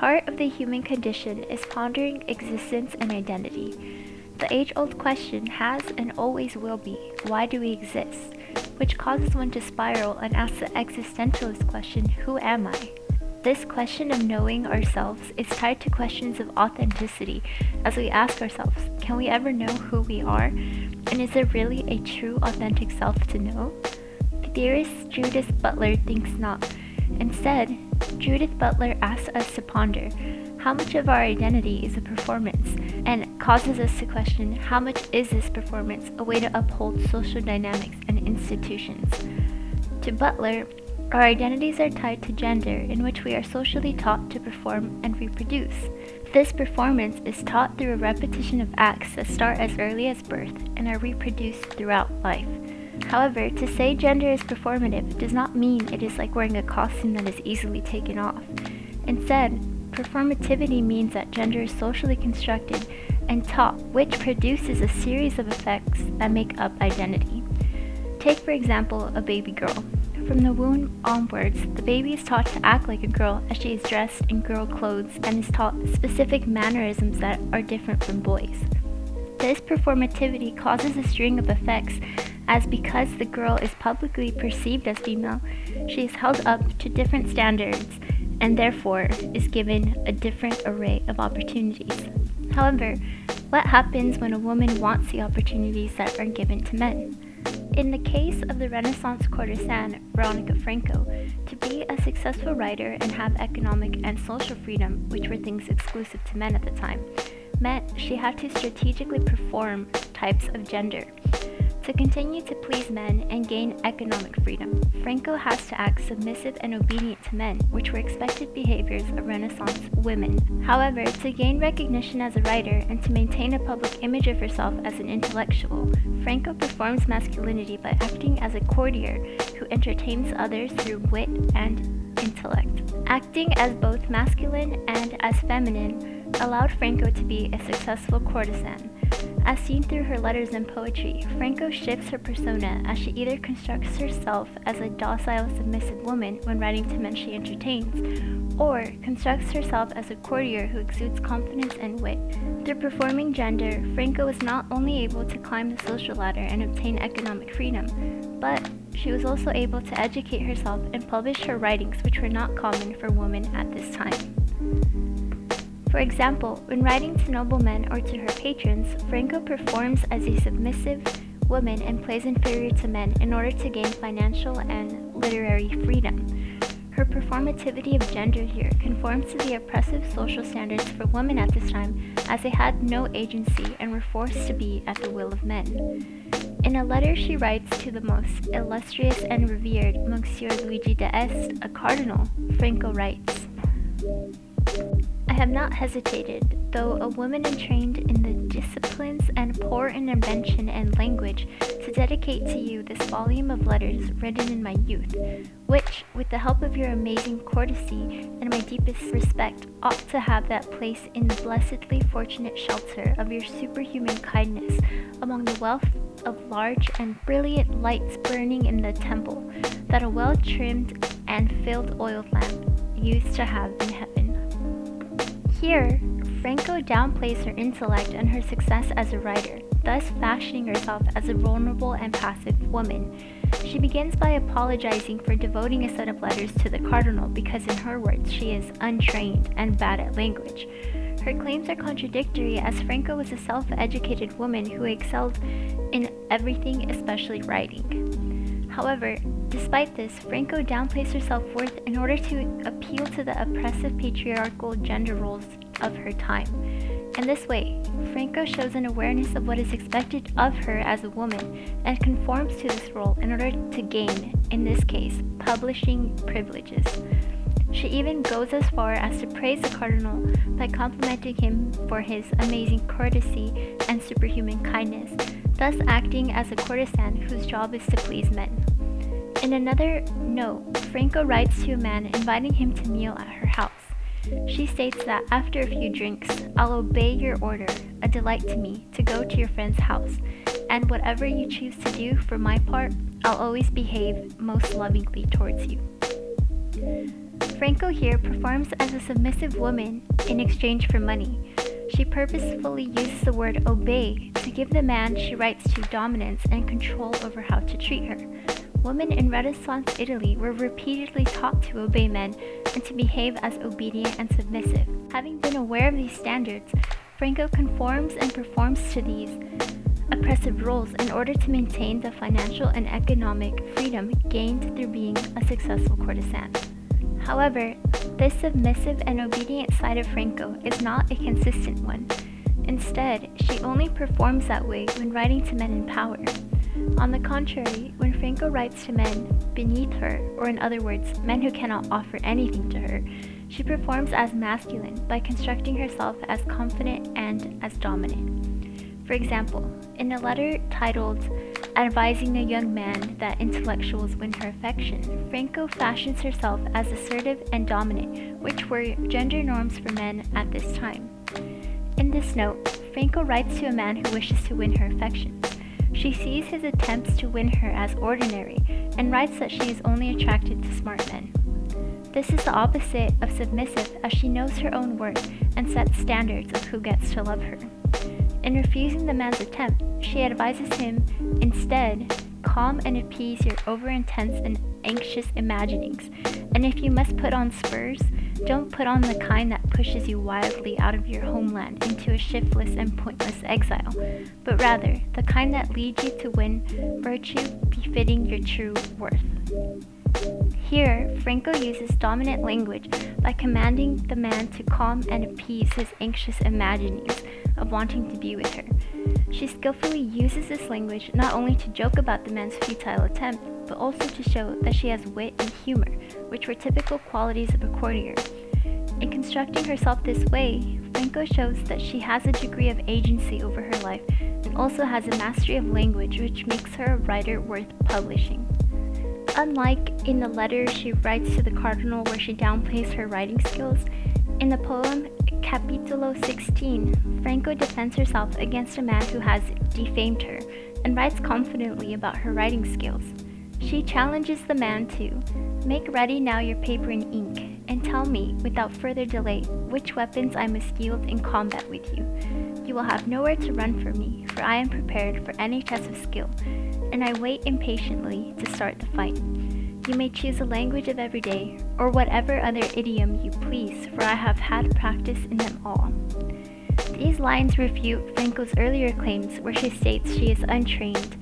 heart of the human condition is pondering existence and identity. The age-old question has and always will be, why do we exist? Which causes one to spiral and ask the existentialist question, who am I? This question of knowing ourselves is tied to questions of authenticity, as we ask ourselves, can we ever know who we are? And is there really a true authentic self to know? The theorist Judith Butler thinks not. Instead, Judith Butler asks us to ponder how much of our identity is a performance, and causes us to question how much is this performance a way to uphold social dynamics and institutions. To Butler, our identities are tied to gender, in which we are socially taught to perform and reproduce. This performance is taught through a repetition of acts that start as early as birth and are reproduced throughout life. However, to say gender is performative does not mean it is like wearing a costume that is easily taken off. Instead, performativity means that gender is socially constructed and taught, which produces a series of effects that make up identity. Take, for example, a baby girl. From the womb onwards, the baby is taught to act like a girl as she is dressed in girl clothes and is taught specific mannerisms that are different from boys. This performativity causes a string of effects, as because the girl is publicly perceived as female, she is held up to different standards and therefore is given a different array of opportunities. However, what happens when a woman wants the opportunities that are given to men? In the case of the Renaissance courtesan Veronica Franco, to be a successful writer and have economic and social freedom, which were things exclusive to men at the time, meant she had to strategically perform types of gender. To continue to please men and gain economic freedom, Franco has to act submissive and obedient to men, which were expected behaviors of Renaissance women. However, to gain recognition as a writer and to maintain a public image of herself as an intellectual, Franco performs masculinity by acting as a courtier who entertains others through wit and intellect. Acting as both masculine and as feminine allowed Franco to be a successful courtesan. As seen through her letters and poetry, Franco shifts her persona as she either constructs herself as a docile, submissive woman when writing to men she entertains, or constructs herself as a courtier who exudes confidence and wit. Through performing gender, Franco was not only able to climb the social ladder and obtain economic freedom, but she was also able to educate herself and publish her writings, which were not common for women at this time. For example, when writing to noblemen or to her patrons, Franco performs as a submissive woman and plays inferior to men in order to gain financial and literary freedom. Her performativity of gender here conforms to the oppressive social standards for women at this time, as they had no agency and were forced to be at the will of men. In a letter she writes to the most illustrious and revered Monsieur Luigi d'Este, a cardinal, Franco writes, I have not hesitated, though a woman entrained in the disciplines and poor in invention and language, to dedicate to you this volume of letters written in my youth, which, with the help of your amazing courtesy and my deepest respect, ought to have that place in the blessedly fortunate shelter of your superhuman kindness among the wealth of large and brilliant lights burning in the temple that a well-trimmed and filled oiled lamp used to have in heaven. Here, Franco downplays her intellect and her success as a writer, thus fashioning herself as a vulnerable and passive woman. She begins by apologizing for devoting a set of letters to the cardinal because, in her words, she is untrained and bad at language. Her claims are contradictory, as Franco was a self-educated woman who excelled in everything, especially writing. However, despite this, Franco downplays her self-worth in order to appeal to the oppressive patriarchal gender roles of her time. In this way, Franco shows an awareness of what is expected of her as a woman and conforms to this role in order to gain, in this case, publishing privileges. She even goes as far as to praise the cardinal by complimenting him for his amazing courtesy and superhuman kindness, thus acting as a courtesan whose job is to please men. In another note, Franco writes to a man inviting him to meal at her house. She states that after a few drinks, I'll obey your order, a delight to me, to go to your friend's house, and whatever you choose to do, for my part, I'll always behave most lovingly towards you. Franco here performs as a submissive woman in exchange for money. She purposefully uses the word obey to give the man she writes to dominance and control over how to treat her. Women in Renaissance Italy were repeatedly taught to obey men and to behave as obedient and submissive. Having been aware of these standards, Franco conforms and performs to these oppressive roles in order to maintain the financial and economic freedom gained through being a successful courtesan. However, this submissive and obedient side of Franco is not a consistent one. Instead, she only performs that way when writing to men in power. On the contrary, when Franco writes to men beneath her, or in other words, men who cannot offer anything to her, she performs as masculine by constructing herself as confident and as dominant. For example, in a letter titled Advising a Young Man That Intellectuals Win Her Affection, Franco fashions herself as assertive and dominant, which were gender norms for men at this time. In this note, Franco writes to a man who wishes to win her affections. She sees his attempts to win her as ordinary and writes that she is only attracted to smart men. This is the opposite of submissive, as she knows her own worth and sets standards of who gets to love her. In refusing the man's attempt, she advises him instead, calm and appease your over-intense and anxious imaginings, and if you must put on spurs, don't put on the kind that pushes you wildly out of your homeland into a shiftless and pointless exile, but rather the kind that leads you to win virtue befitting your true worth. Here, Franco uses dominant language by commanding the man to calm and appease his anxious imaginings of wanting to be with her. She skillfully uses this language not only to joke about the man's futile attempt, but also to show that she has wit and humor, which were typical qualities of a courtier. In constructing herself this way, Franco shows that she has a degree of agency over her life and also has a mastery of language which makes her a writer worth publishing. Unlike in the letter she writes to the cardinal where she downplays her writing skills, in the poem Capitolo 16, Franco defends herself against a man who has defamed her and writes confidently about her writing skills. She challenges the man to make ready now your paper and ink, and tell me, without further delay, which weapons I must yield in combat with you. You will have nowhere to run from me, for I am prepared for any test of skill, and I wait impatiently to start the fight. You may choose a language of every day, or whatever other idiom you please, for I have had practice in them all. These lines refute Franco's earlier claims where she states she is untrained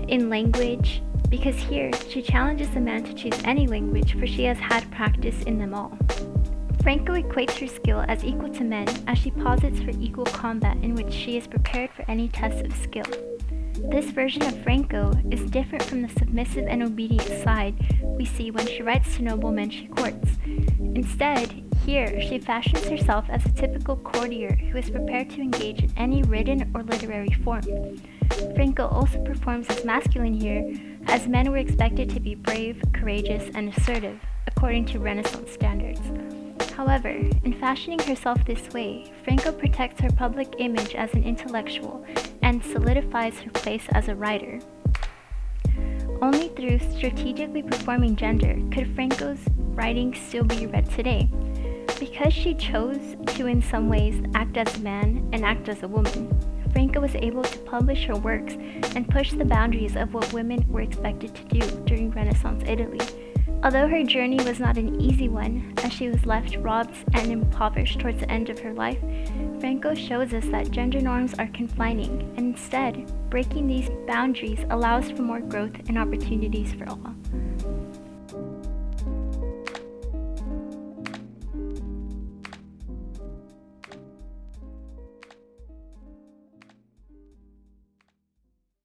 in language, because here she challenges the man to choose any language, for she has had practice in them all. Franco equates her skill as equal to men as she posits for equal combat in which she is prepared for any test of skill. This version of Franco is different from the submissive and obedient side we see when she writes to noblemen she courts. Instead, here she fashions herself as a typical courtier who is prepared to engage in any written or literary form. Franco also performs as masculine here, as men were expected to be brave, courageous, and assertive, according to Renaissance standards. However, in fashioning herself this way, Franco protects her public image as an intellectual and solidifies her place as a writer. Only through strategically performing gender could Franco's writings still be read today. Because she chose to in some ways act as a man and act as a woman, Franco was able to publish her works and push the boundaries of what women were expected to do during Renaissance Italy. Although her journey was not an easy one, as she was left robbed and impoverished towards the end of her life, Franco shows us that gender norms are confining, and instead, breaking these boundaries allows for more growth and opportunities for all.